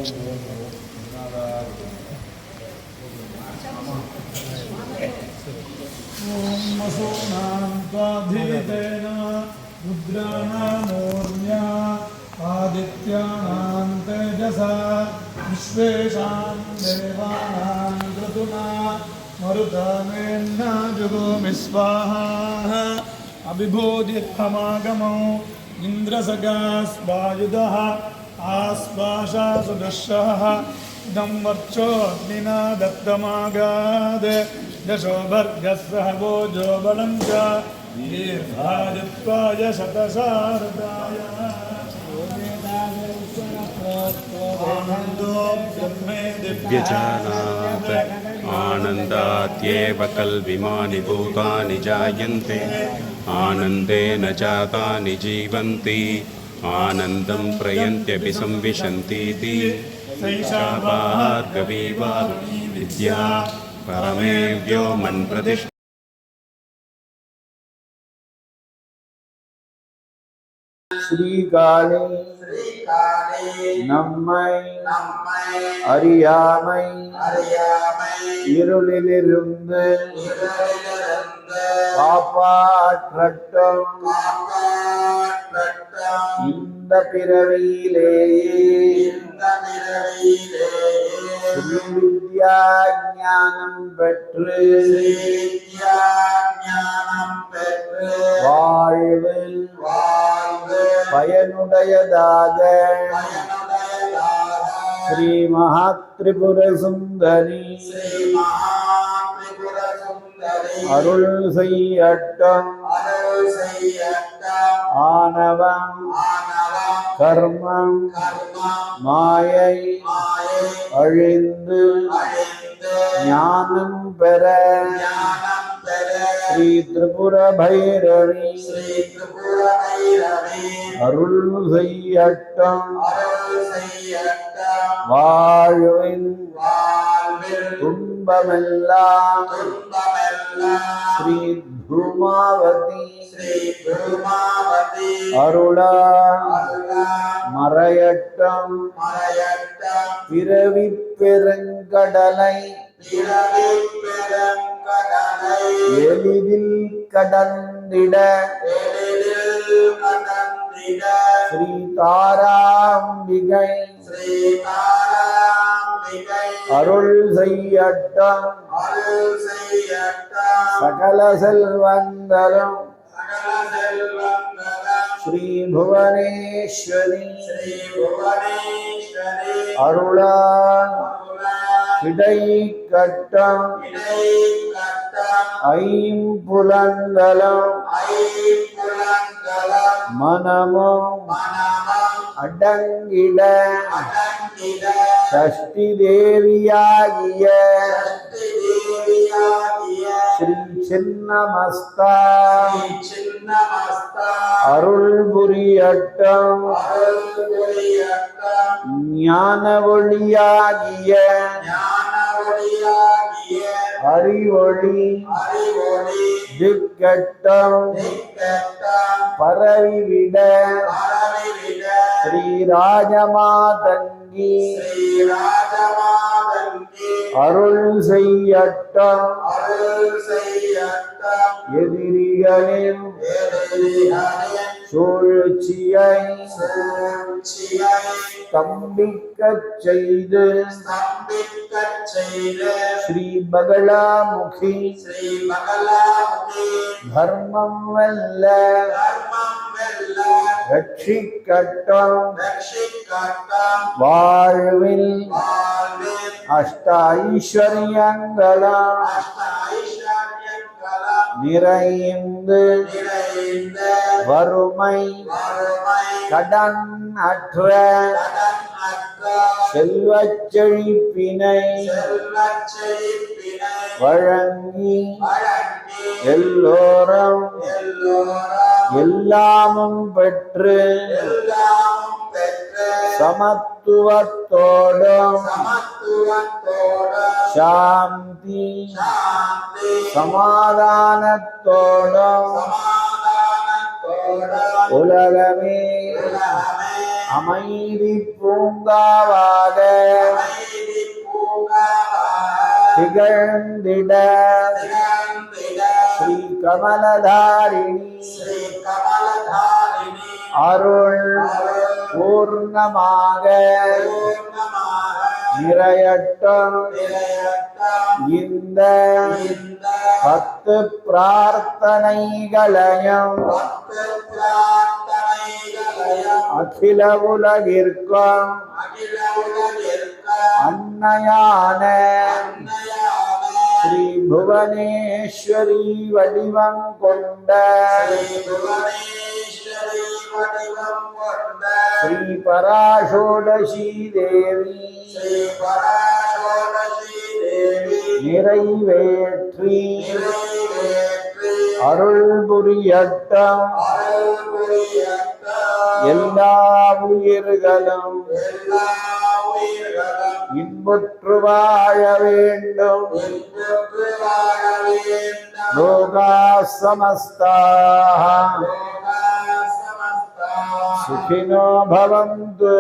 ओम वसुनान्त्वाधितेन रुद्राणामोर्म्या आदित्यानां तेजसा विश्वेशां देवानां क्रतुना मरुतामेन्ना जुगोमि स्वाहा अभिभूतिर्हमागमो इन्द्रसगास्वायुधः आस्वाशासुदशः इदं वर्चो अग्निना दत्तमागाद दशोभर्गस्सह भोजो बलं च दीर्घायुत्वाय शतशारदाय दिव्यजानात् आनन्दात्येव कल्विमानि भूतानि जायन्ते आनन्देन जातानि जीवन्ति आनन्दं प्रयन्त्यपि संविशन्तीति सैषा भार्गवी वारुणी विद्या परमे व्योमन् प्रतिष्ठा श्री काले நம்மை அறியாமை இருளிலிருந்து காப்பாற்றட்டும். இந்த பிறவியிலேயே ஸ்ரீ வித்யா ஞானம் பெற்று வாழ்வில் பயனுடையதாக ஸ்ரீ மகாத்ரிபுர சுந்தரி அருள் செய்யட்டும். ஆனவம் கர்மம் மாயை அழிந்து ஞானம் பெற ஸ்ரீ திரிபுர பைரவி அருள் செய்யட்டும். வாழ்வின் துன்பமெல்லாம் ஸ்ரீ தூமாவதி அருளால் மறையட்டும். பிறவி பெருங்கடலை எளிதில் கடந்திட ஸ்ரீ தாராம்பிகை அருள் செய்யட்டும். சகல செல்வங்களும் ஸ்ரீ புவனேஸ்வரி அருளால் கிடைக்கட்டும். ஐம்புலன்களும் மனமும் அடங்கிட சஷ்டி தேவியாகிய ஸ்ரீ சின்னமஸ்தா அருள் புரியட்டும். ஞான ஒளியாகிய அறிவொளி திக்கட்டம் பரவிவிட ஸ்ரீராஜமாதங்கி அருள் செய்யட்டும். எதிரிகளின் சூழ்ச்சியை ஸ்தம்பிக்கச் செய்து ஸ்ரீ பகலாமுகி தர்மம் வெல்ல ரட்சிக்கட்டும். வாழ்வில் அஷ்ட ஐஸ்வர்யங்களும் நிறைந்து வறுமை கடன் அற்ற செல்வச் செழிப்பினை வழங்கி எல்லோரும் எல்லாமும் பெற்று சமத்துவத்தோடும் சாந்தி சமாதானத்தோடும் உலகமே அமைதி பூங்காவாக திகழ்ந்திட ஸ்ரீ கமலதாரிணி அருள் பூர்ணமாக நிறையட்டும். இந்த 10 பிரார்த்தனைகளையும் அகில உலகிற்கும் அன்னையான ஸ்ரீ புவனேஸ்வரி வடிவம் கொண்ட ஸ்ரீ பராசோடசி தேவி நிறைவேற்றி அருள் புரியட்டும். எல்லா உயிர்களும் இன்புற்று வாழ வேண்டும். லோகா சமஸ்தாः சுகினோ பவந்து.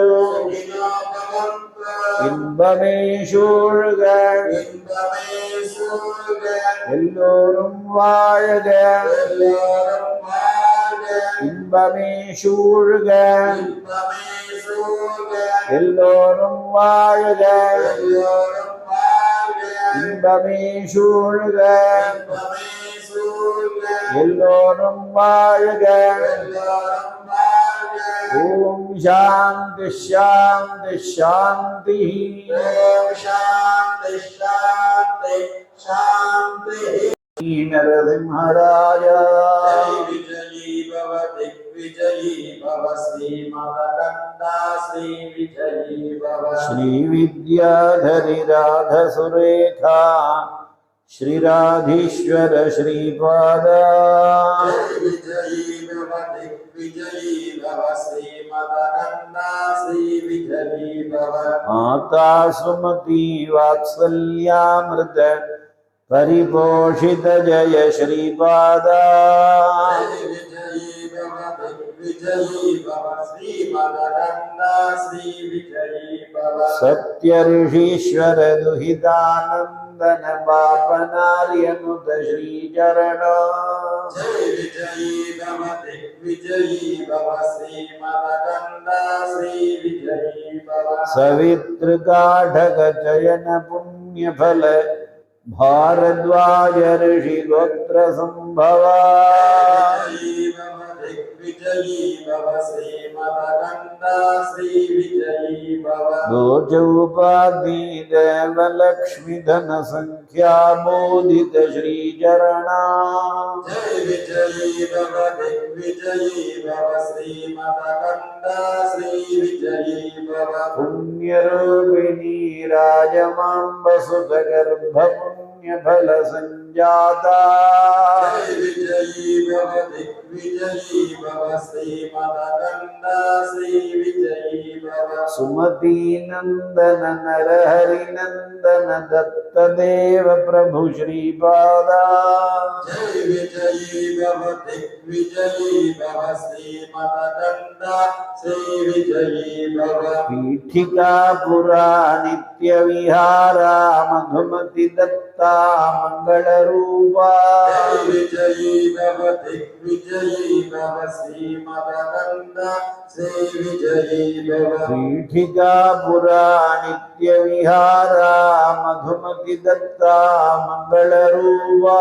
இன்பமே சூழ்க, எல்லோரும் வாழ்க. இன்பமே சூழ்க, எல்லோரும் வாழ்க. இன்பமே சூழ்க, எல்லோரும் வாழ்க. ஓம் சாந்தி சாந்தி சாந்தி. நரசிம்மராஜா श्री विद्याधरी राधा सुरेखा श्रीराधीश्वर श्रीपाद माता सुमति वात्सल्यामृत परिपोषित जय श्रीपाद सत्य ऋषीश्वर दुहितानंदन बापनार्यनुत श्री चरण सवित्र काठक चयन पुण्य फल भारद्वाज ऋषि गोत्र संभवा दोच उपाधि देव लक्ष्मी धन संख्या मोदित श्री चरणा पुण्य रूपिणी राजमांब सुत गर्भ पुण्य फल संजाता सुमति नंदन नर हरि नंदन दत्त देव प्रभु श्रीपादा पीठिका पुरा नित्य विहारा मधुमति दत्ता मंगल रूपा पीठिका पुरा नित्य विहारा मधुमति दत्ता मंगल रूपा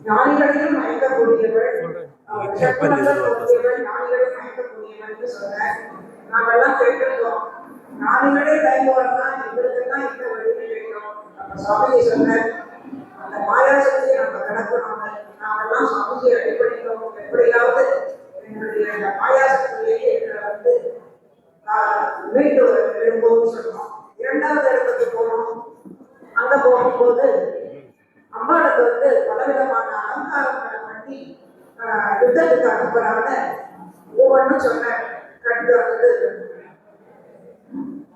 ஞானிகளையும் மயக்கக்கூடியவள், ஞானிகளையும் மயக்கக்கூடியவள் சொன்னார். நாமெல்லாம் கேட்டிருக்கோம், ஞானிகளே கைகோரம்னா எங்களுக்கெல்லாம் இந்த வழியை கேட்கிறோம். நம்ம சுவாமியை சொன்னார், அந்த மாயாசக்தியை நம்ம கடக்கணும். நாமெல்லாம் சுவாமியை அடிப்படைக்கிறோம். எப்படியாவது எங்களுடைய அந்த மாயாசக்தியை எங்களை மீண்டு எழும்போது சொன்னோம். 2வது இடத்துக்கு போனோம். அங்க போகும்போது அம்பாளுக்கு பலவிதமான அலங்காரங்களை பண்ணி யுத்தத்துக்கு அனுப்புறாங்க. இன்னொன்னு சொன்னேன், கண்டு வந்து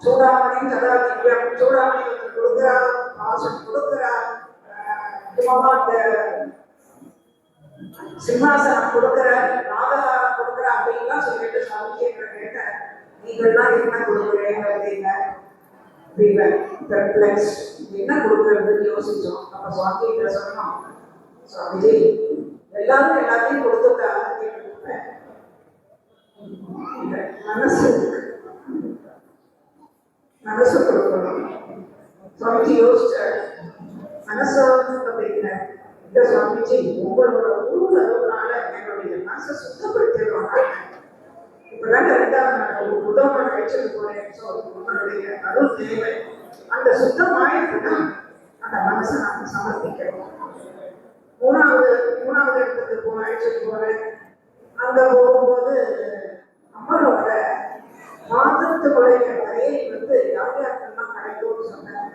சூடாமணி கதாதித்யம், சூடாமணி வந்து கொடுக்குறா, பாசம் கொடுக்குறா, அந்த சிம்மாசனம் கொடுக்குற, நாகசாரம் கொடுக்குற அப்படின்லாம் சொல்லிட்டு சாமி கேட்டேன். நீங்கள்லாம் என்ன கொடுக்குறீங்க அப்படின்னா பெர்ப்ளெக்ஸ், என்ன கொடுக்கறதுன்னு யோசிச்சோம். அப்ப சுவாமி கிட்ட சொன்னோம், சுவாமிஜி எல்லாரும் எல்லாத்தையும் கொடுத்துட்டா மனசு மனசு கொடுக்கணும். சுவாமிஜி யோசிச்சாரு, மனசு அப்படிங்கிற இந்த சுவாமிஜி உங்களோட ஊர்ல அளவுனால என்னுடைய மனசை சுத்தப்படுத்திடுவாங்க. இப்பதான் 2வது நாள் உதவ கழிச்சது போறேன். உங்களுடைய அருள் தேவை. அந்த சுத்தமாயிட்டுனா அந்த மனசை நாம சமர்ப்பிக்கிறோம். 3வது இடத்துக்கு அழைச்சிட்டு போறேன். அங்க போகும்போது அம்மனோட மாதத்துடைய தயை வந்து யார் யாருக்கெல்லாம் கிடைக்கும்னு சொன்னேன்.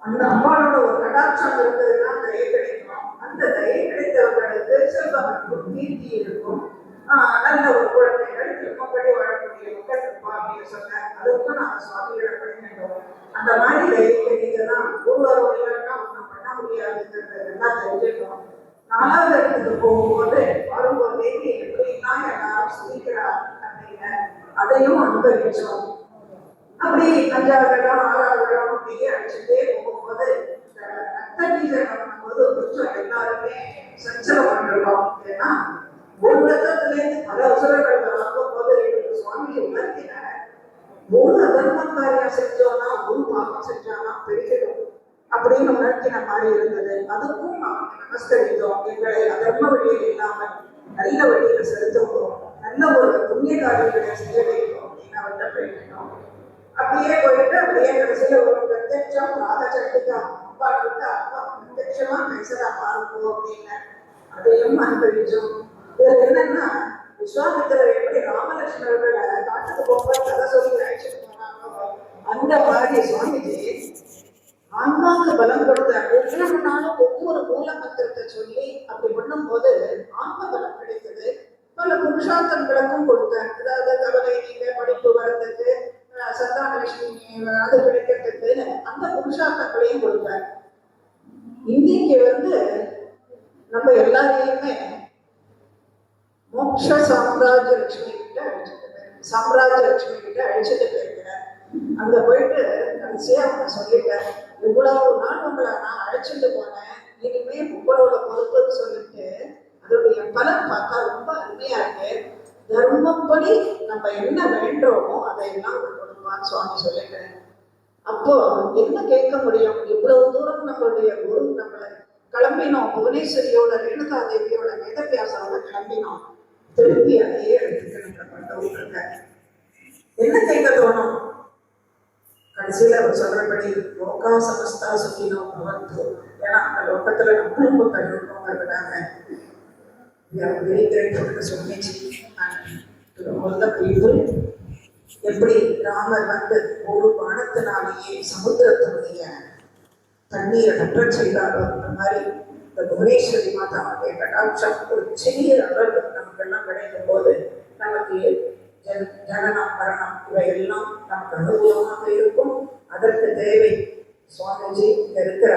அந்த அம்மாவோட ஒரு கடாட்சம் இருந்ததுன்னா தயை கிடைக்கும். அந்த தயை கிடைத்தவர்களுக்கு செல்வம் இருக்கும், கீர்த்தி இருக்கும், நல்ல ஒரு குழந்தைகள் திரும்பப்படி வாழக்கூடிய மக்கள் இருப்போம் அப்படின்னு சொன்னேன். அதுக்கும் நாங்கள் சுவாமிகளை படிக்கின்றோம். அந்த மாதிரி தைரியத்தை நீங்க தான் ஒருவர் இல்லைன்னா ஒன்றும் பண்ண முடியாதுங்கிறது எல்லாம் தெரிஞ்சுக்கணும். 4வது இடத்துக்கு போகும்போது வரும்போது தேவி எப்படிலாம் எல்லாரும் சொல்லிக்கிறார் அப்படின்னு அதையும் அனுபவிச்சோம். அப்படி 5வது இடம் 6வது இடம் அப்படியே அடிச்சுட்டே போகும்போது ரத்தபீஜம் பண்ணும்போது கொஞ்சம் எல்லாருமே சஞ்சலம் பண்ணிருக்கோம். ஏன்னா ஒரு ரத்தத்திலேருந்து பல அவசரங்கள் வாங்கும் போது எங்களுக்கு சுவாமி உணர்த்தினார், ஒரு அதர்ம காரியம் செஞ்சோம்னா ஒரு பாவம் செஞ்சோம்னா பெருகிடும் அப்படின்னு உணர்த்தின மாதிரி இருந்தது. அதுக்கும் நாங்கள் நமஸ்கரித்தோம். எங்களை அதர்ம வழியில் இல்லாமல் நல்ல வழியில செலுத்துவோம், நல்ல ஒரு புண்ணிய காரியங்களை செய்ய வேண்டும் அப்படின்னு அவர்கிட்ட போயிட்டோம். அப்படியே போயிட்டு அப்படியே கடைசியில ஒரு பிரத்யட்சம் ராகச்சண்டிகா அப்பாவுக்கு அப்பா பிரத்யட்சமா பேசுறா பாருங்க அப்படின்னு அதையும் அனுபவிச்சோம். இதுல என்னன்னா விஸ்வாமித்திரர் எப்படி ராமலட்சுமணர்களை காட்டுக்கு போகும்போது கதை சொல்லி அழைச்சிட்டு போனாங்க, அந்த மாதிரி சுவாமிஜி ஆன்மாவுக்கு பலம் கொடுத்த ஒவ்வொரு நாளும் ஒவ்வொரு மூல மந்திரத்தை சொல்லி அப்படி பண்ணும் போது ஆன்ம பலம் கிடைத்தது. பல புருஷார்த்தங்களுக்கும் கொடுத்தார். அதாவது கவலை நீங்க, படிப்பு வர்றதுக்கு, சந்தான லட்சுமி அது கிடைக்கிறதுக்கு அந்த புருஷார்த்தங்களையும் கொடுத்தார். இன்னைக்கு வந்து நம்ம எல்லாரையுமே மோட்ச சாம்ராஜ்ய லட்சுமி கிட்ட அழிச்சிட்டு போயிருக்கிறார். அங்க போயிட்டு கடைசியா அவங்க சொல்லிட்டார், இவ்வளவு நாள் உங்களை நான் அழைச்சிட்டு போனேன், இனிமே உங்களோட பொறுப்புன்னு சொல்லிட்டு அதோடைய பலன் பார்த்தா ரொம்ப அருமையா இருக்கு. தர்மப்படி நம்ம என்ன வேண்டோமோ அதையெல்லாம் கொடுப்பான்னு சுவாமி சொல்லிக்கிறேன். அப்போ என்ன கேட்க முடியும்? இவ்வளவு தூரம் நம்மளுடைய குரு நம்மளை கிளம்பினோம், புவனேஸ்வரியோட ரேணுகா தேவியோட வேதவியாசோட கிளம்பினோம். திருப்பி அதையே எடுத்துக்க என்ன கேட்க தோணும்? கடைசியில அவர் சொல்றபடி லோகா சமஸ்தா சுக்கினோ பவந்து. ஏன்னா அந்த லோகத்துல நம்ம ரொம்ப பெருமைங்கிறதுனால வெரி கிரேட்ஃபுல் சொல்லிச்சு. முதல்ல பிரிவு எப்படி ராமர் வந்து ஒரு பானத்தினாலேயே சமுத்திரத்தினுடைய தண்ணீரை கற்ற செய்தாரோ அந்த மாதிரி இந்த புவனேஸ்வரி மாதாவுடைய கடாட்சம் ஒரு சிறிய அளவு நமக்கெல்லாம் கிடைக்கும் போது நமக்கு ஜனனம் மரணம் இவையெல்லாம் நமக்கு அனுகூலமாக இருக்கும். அதற்கு தேவை சுவாமிஜி இருக்கிற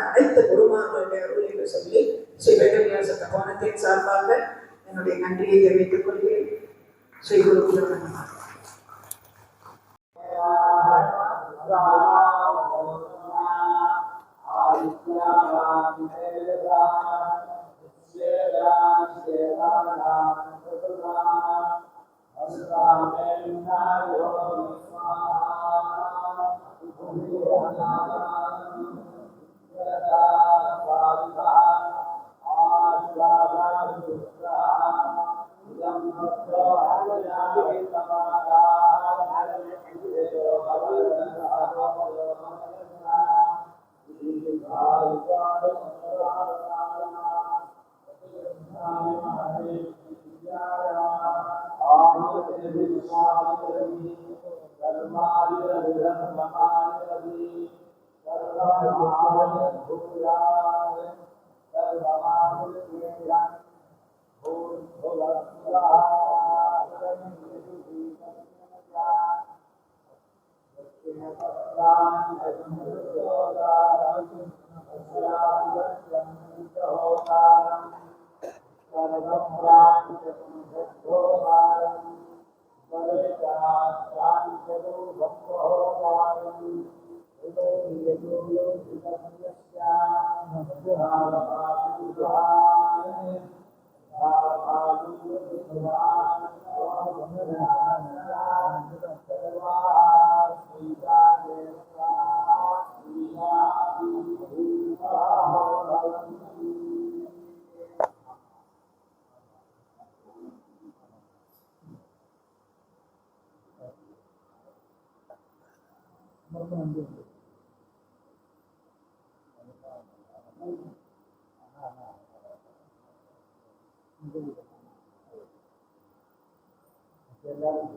அனைத்து குருமார்களுடைய அருள் என்று சொல்லி ஸ்ரீ வேதவியாச தபோவனத்தின் சார்பாக என்னுடைய நன்றியை தெரிவித்துக் கொள்கிறேன். ஸ்ரீ குரு நமः. எல்லாரும்